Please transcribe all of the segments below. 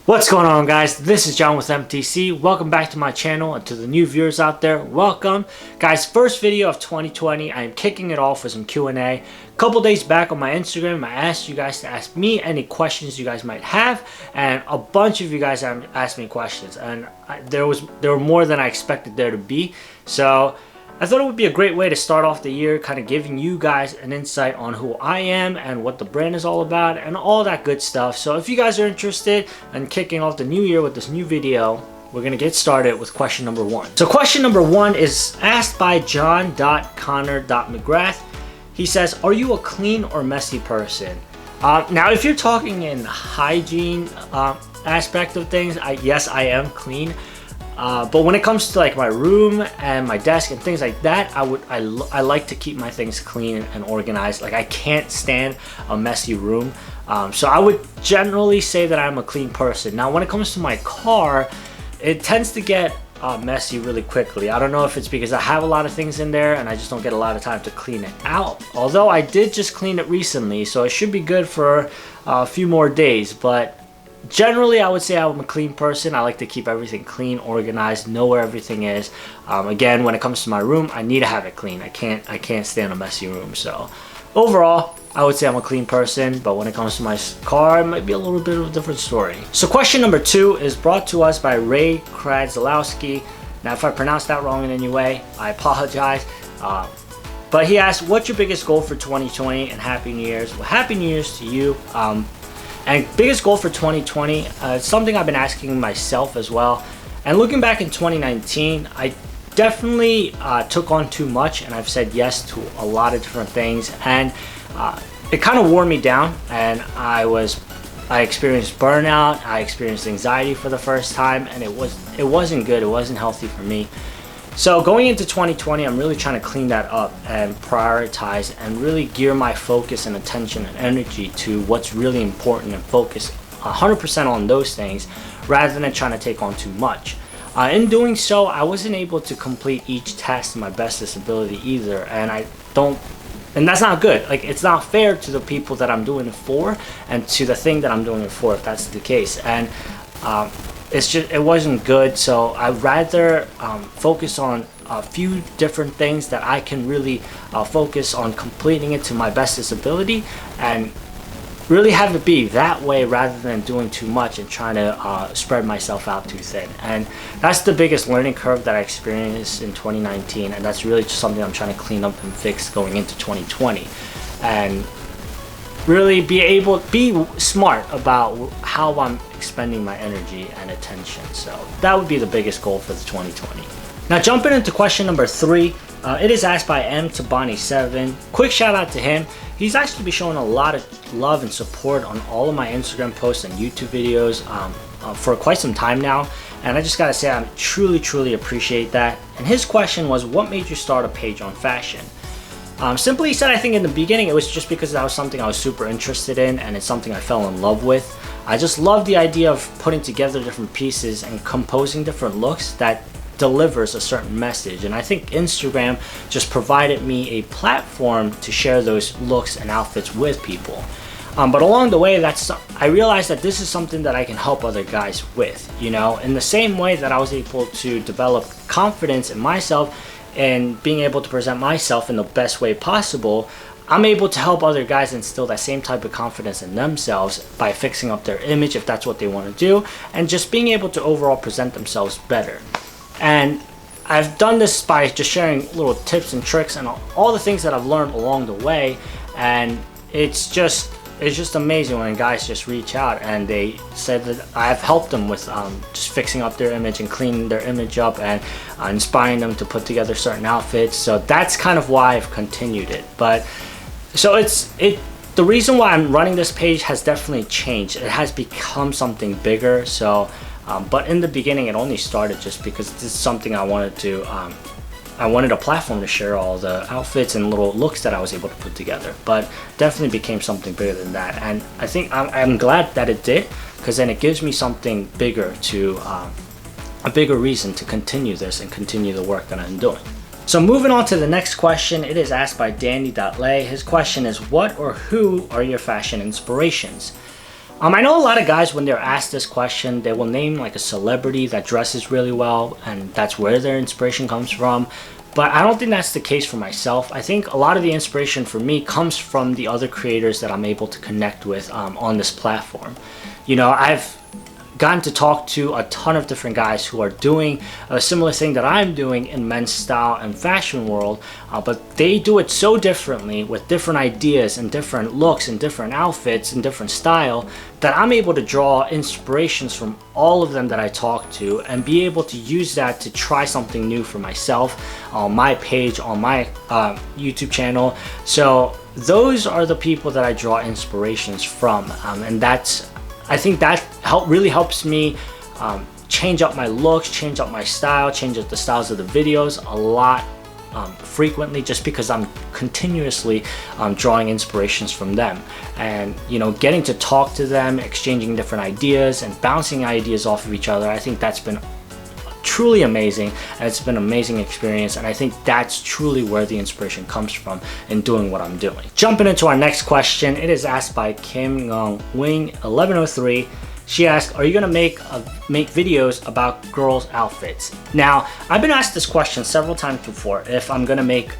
What's going on, guys? This is John with MTC. Welcome back to my channel, and to the new viewers out there, welcome. Guys, first video of 2020. I am kicking it off with some Q&A. A couple days back on my Instagram, I asked you guys to ask me any questions you guys might have, and a bunch of you guys asked me questions, and there were more than I expected there to be. So I thought it would be a great way to start off the year, kind of giving you guys an insight on who I am and what the brand is all about and all that good stuff. So if you guys are interested in kicking off the new year with this new video, we're going to get started with question number one. So question number one is asked by John.Connor.McGrath. He says, are you a clean or messy person? Now, if you're talking in hygiene aspect of things, yes, I am clean. But when it comes to like my room and my desk and things like that, I like to keep my things clean and organized. Like, I can't stand a messy room. So I would generally say that I'm a clean person. Now, when it comes to my car, it tends to get messy really quickly. I don't know if it's because I have a lot of things in there and I just don't get a lot of time to clean it out. Although I did just clean it recently, so it should be good for a few more days. But generally, I would say I'm a clean person. I like to keep everything clean, organized, know where everything is. Again, when it comes to my room, I need to have it clean. I can't stand a messy room. So overall, I would say I'm a clean person, but when it comes to my car, it might be a little bit of a different story. So question number two is brought to us by Ray Kradzalowski. Now, if I pronounced that wrong in any way, I apologize. But he asked, what's your biggest goal for 2020 and Happy New Year's? Well, Happy New Year's to you. And biggest goal for 2020, it's something I've been asking myself as well. And looking back in 2019, I definitely took on too much, and I've said yes to a lot of different things, and it kind of wore me down, and I experienced burnout, I experienced anxiety for the first time, and it wasn't good, it wasn't healthy for me. So going into 2020, I'm really trying to clean that up and prioritize and really gear my focus and attention and energy to what's really important and focus 100% on those things rather than trying to take on too much. In doing so, I wasn't able to complete each task to my bestest ability either, and that's not good. Like, it's not fair to the people that I'm doing it for and to the thing that I'm doing it for, if that's the case. And it wasn't good. So I'd rather focus on a few different things that I can really focus on completing it to my bestest ability and really have it be that way rather than doing too much and trying to spread myself out too thin. And that's the biggest learning curve that I experienced in 2019, and that's really just something I'm trying to clean up and fix going into 2020, and really be smart about how I'm expending my energy and attention. So that would be the biggest goal for the 2020. Now, jumping into question number three, it is asked by M2Bonnie7. Quick shout out to him. He's actually been showing a lot of love and support on all of my Instagram posts and YouTube videos for quite some time now. And I just gotta say, I truly appreciate that. And his question was, what made you start a page on fashion? Simply said, I think in the beginning it was just because that was something I was super interested in, and it's something I fell in love with. I just love the idea of putting together different pieces and composing different looks that delivers a certain message, and I think Instagram just provided me a platform to share those looks and outfits with people. But along the way, I realized that this is something that I can help other guys with, you know, in the same way that I was able to develop confidence in myself and being able to present myself in the best way possible. I'm able to help other guys instill that same type of confidence in themselves by fixing up their image if that's what they want to do, and just being able to overall present themselves better. And I've done this by just sharing little tips and tricks and all the things that I've learned along the way, and it's just amazing when guys just reach out and they said that I've helped them with just fixing up their image and cleaning their image up and inspiring them to put together certain outfits. So that's kind of why I've continued it. But so the reason why I'm running this page has definitely changed. It has become something bigger. So but in the beginning, it only started just because this is something I wanted to I wanted a platform to share all the outfits and little looks that I was able to put together, but definitely became something bigger than that. And I think I'm glad that it did, because then it gives me something bigger a bigger reason to continue this and continue the work that I'm doing. So moving on to the next question, it is asked by Danny.Lay. His question is, what or who are your fashion inspirations? I know a lot of guys, when they're asked this question, they will name like a celebrity that dresses really well, and that's where their inspiration comes from. But I don't think that's the case for myself. I think a lot of the inspiration for me comes from the other creators that I'm able to connect with on this platform. You know, I've gotten to talk to a ton of different guys who are doing a similar thing that I'm doing in men's style and fashion world, but they do it so differently with different ideas and different looks and different outfits and different style that I'm able to draw inspirations from all of them that I talk to and be able to use that to try something new for myself on my page, on my YouTube channel. So those are the people that I draw inspirations from, and I think that really helps me change up my looks, change up my style, change up the styles of the videos a lot frequently, just because I'm continuously drawing inspirations from them. And you know, getting to talk to them, exchanging different ideas and bouncing ideas off of each other, I think that's been truly amazing, and it's been an amazing experience, and I think that's truly where the inspiration comes from in doing what I'm doing. Jumping into our next question, it is asked by Kim Ngong Wing 1103. She asked, are you gonna make videos about girls' outfits? Now, I've been asked this question several times before if I'm gonna make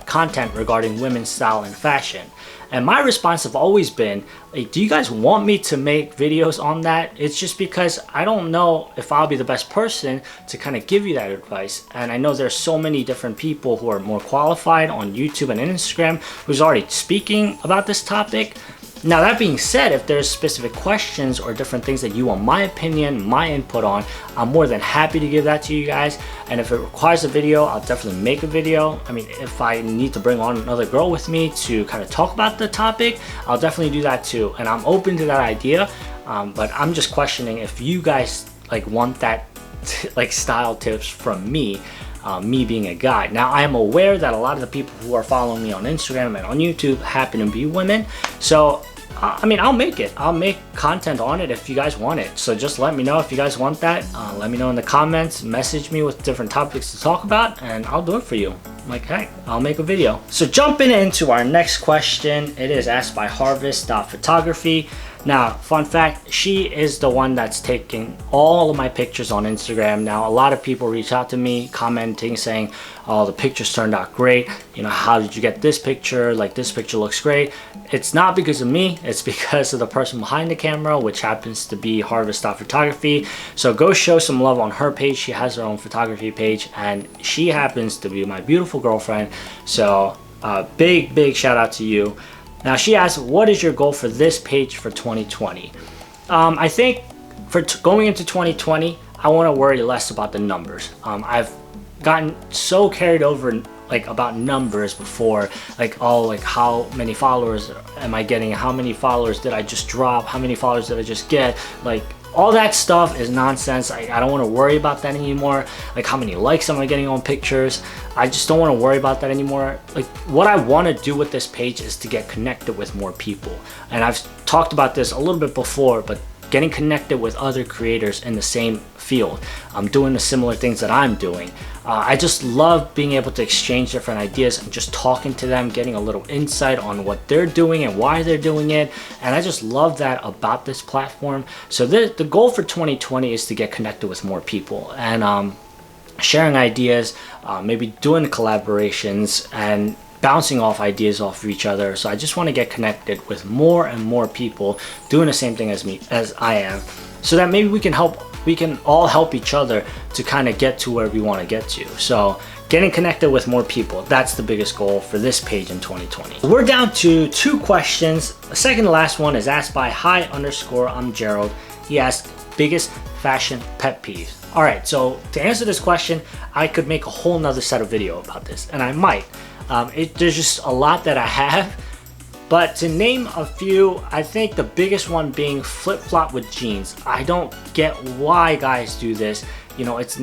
content regarding women's style and fashion. And my response have always been, like, do you guys want me to make videos on that? It's just because I don't know if I'll be the best person to kind of give you that advice. And I know there's so many different people who are more qualified on YouTube and Instagram who's already speaking about this topic. Now, that being said, if there's specific questions or different things that you want my opinion, my input on, I'm more than happy to give that to you guys. And if it requires a video, I'll definitely make a video. I mean, if I need to bring on another girl with me to kind of talk about the topic, I'll definitely do that too. And I'm open to that idea, but I'm just questioning if you guys like want that like style tips from me. Me being a guy. Now, I am aware that a lot of the people who are following me on Instagram and on YouTube happen to be women, so I mean, I'll make it. I'll make content on it if you guys want it. So just let me know if you guys want that. Let me know in the comments, message me with different topics to talk about, and I'll do it for you. Like, hey, I'll make a video. So jumping into our next question, it is asked by Harvest.photography. Now, fun fact, she is the one that's taking all of my pictures on Instagram. Now, a lot of people reach out to me commenting saying, oh, the pictures turned out great. You know, how did you get this picture? Like, this picture looks great. It's not because of me, it's because of the person behind the camera, which happens to be Harvest.photography. So go show some love on her page. She has her own photography page, and she happens to be my beautiful girlfriend. So big shout out to you. Now, she asked, what is your goal for this page for 2020? I think for going into 2020, I want to worry less about the numbers. I've gotten so carried over like about numbers before, like, oh, like how many followers am I getting? How many followers did I just drop? How many followers did I just get? Like, all that stuff is nonsense. I don't want to worry about that anymore. Like, how many likes am I getting on pictures? I just don't want to worry about that anymore. Like, what I want to do with this page is to get connected with more people. And I've talked about this a little bit before, but getting connected with other creators in the same field, doing the similar things that I'm doing. I just love being able to exchange different ideas and just talking to them, getting a little insight on what they're doing and why they're doing it. And I just love that about this platform. So the goal for 2020 is to get connected with more people and sharing ideas, maybe doing collaborations and bouncing off ideas off of each other. So I just want to get connected with more and more people doing the same thing as I am, so that maybe we can all help each other to kind of get to where we want to get to. So getting connected with more people, that's the biggest goal for this page in 2020. We're down to 2 questions. The second to last one is asked by hi_I'm Gerald. He asked, biggest fashion pet peeves. All right, so to answer this question, I could make a whole nother set of video about this, and I might. There's just a lot that I have, but to name a few, I think the biggest one being flip-flop with jeans. I don't get why guys do this. You know, it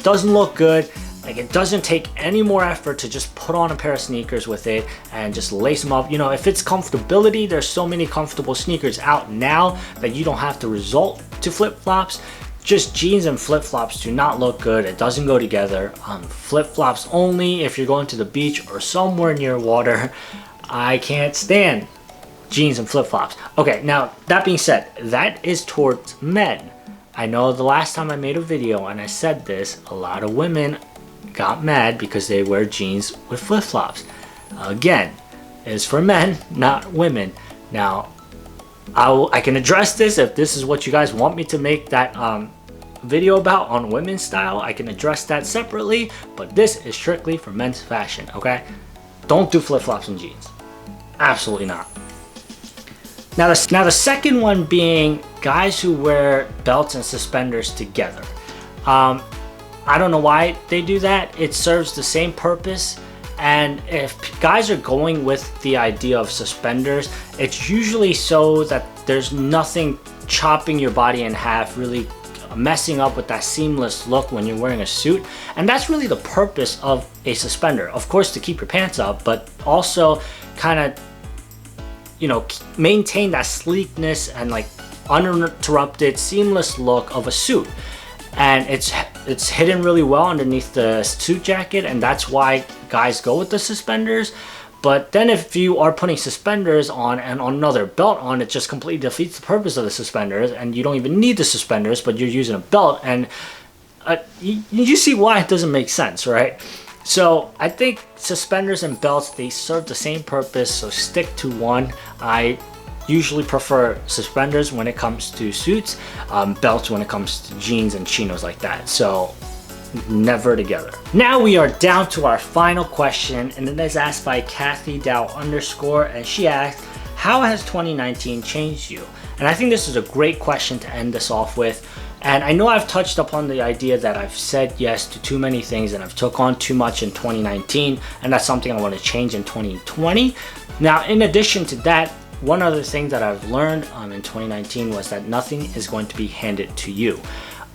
doesn't look good. Like, it doesn't take any more effort to just put on a pair of sneakers with it and just lace them up. You know, if it's comfortability, there's so many comfortable sneakers out now that you don't have to resort to flip-flops. Just jeans and flip-flops do not look good. It doesn't go together. Flip-flops only if you're going to the beach or somewhere near water. I can't stand jeans and flip-flops. Okay, now that being said, that is towards men. I know the last time I made a video and I said this, a lot of women got mad because they wear jeans with flip-flops. Again, it's for men, not women. Now, I can address this if this is what you guys want me to make that video about on women's style. I can address that separately, but this is strictly for men's fashion, okay? Don't do flip-flops and jeans. Absolutely not. Now the second one being guys who wear belts and suspenders together. I don't know why they do that. It serves the same purpose. And if guys are going with the idea of suspenders, it's usually so that there's nothing chopping your body in half, really messing up with that seamless look when you're wearing a suit. And that's really the purpose of a suspender. Of course, to keep your pants up, but also kind of, you know, maintain that sleekness and like uninterrupted, seamless look of a suit. And it's hidden really well underneath the suit jacket, and that's why guys go with the suspenders. But then if you are putting suspenders on and another belt on, it just completely defeats the purpose of the suspenders, and you don't even need the suspenders, but you're using a belt, and you see why it doesn't make sense, right? So I think suspenders and belts, they serve the same purpose, so stick to one. I usually prefer suspenders when it comes to suits, belts when it comes to jeans and chinos like that. So never together. Now we are down to our final question, and it is asked by Kathy Dow _ and she asked, how has 2019 changed you? And I think this is a great question to end this off with. And I know I've touched upon the idea that I've said yes to too many things and I've took on too much in 2019, and that's something I want to change in 2020. Now, in addition to that, one other thing that I've learned in 2019 was that nothing is going to be handed to you.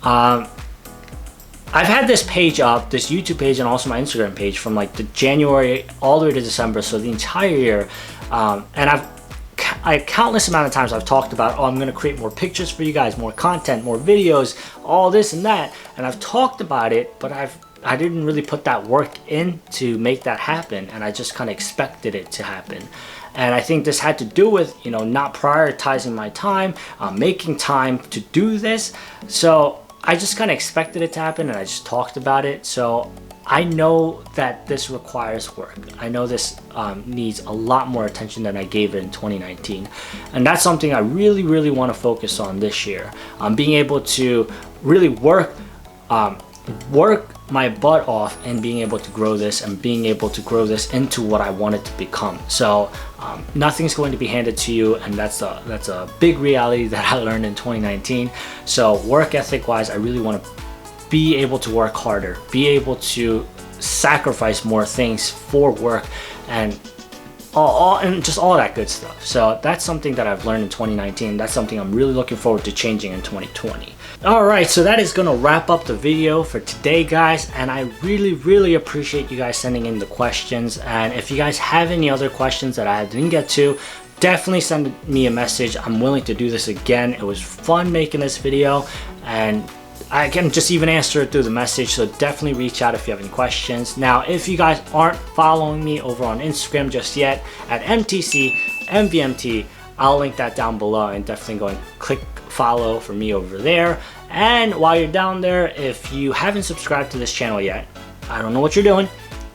I've had this page up, this YouTube page, and also my Instagram page from like the January all the way to December, so the entire year. And countless amount of times I've talked about, oh, I'm gonna create more pictures for you guys, more content, more videos, all this and that. And I've talked about it, but I didn't really put that work in to make that happen, and I just kind of expected it to happen. And I think this had to do with, you know, not prioritizing my time, making time to do this. So I just kind of expected it to happen, and I just talked about it. So I know that this requires work. I know this needs a lot more attention than I gave it in 2019. And that's something I really, really want to focus on this year. Being able to really work my butt off and being able to grow this and being able to grow this into what I want it to become. So nothing's going to be handed to you, and that's a big reality that I learned in 2019. So work ethic wise, I really want to be able to work harder, be able to sacrifice more things for work, and just all that good stuff. So that's something that I've learned in 2019. That's something I'm really looking forward to changing in 2020. Alright, so that is gonna wrap up the video for today, guys, and I really, really appreciate you guys sending in the questions. And if you guys have any other questions that I didn't get to, definitely send me a message. I'm willing to do this again. It was fun making this video, and I can just even answer it through the message, so definitely reach out if you have any questions. Now, if you guys aren't following me over on Instagram just yet at MTCMVMT, I'll link that down below, and definitely go and click follow for me over there. And while you're down there, if you haven't subscribed to this channel yet, I don't know what you're doing,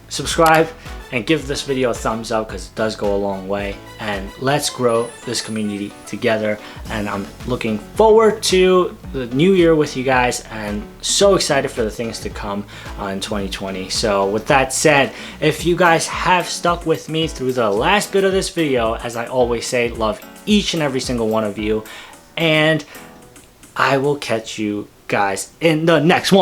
subscribe and give this video a thumbs up, because it does go a long way, and let's grow this community together. And I'm looking forward to the new year with you guys, and so excited for the things to come in 2020. So with that said, if you guys have stuck with me through the last bit of this video, as I always say, love each and every single one of you, and I will catch you guys in the next one.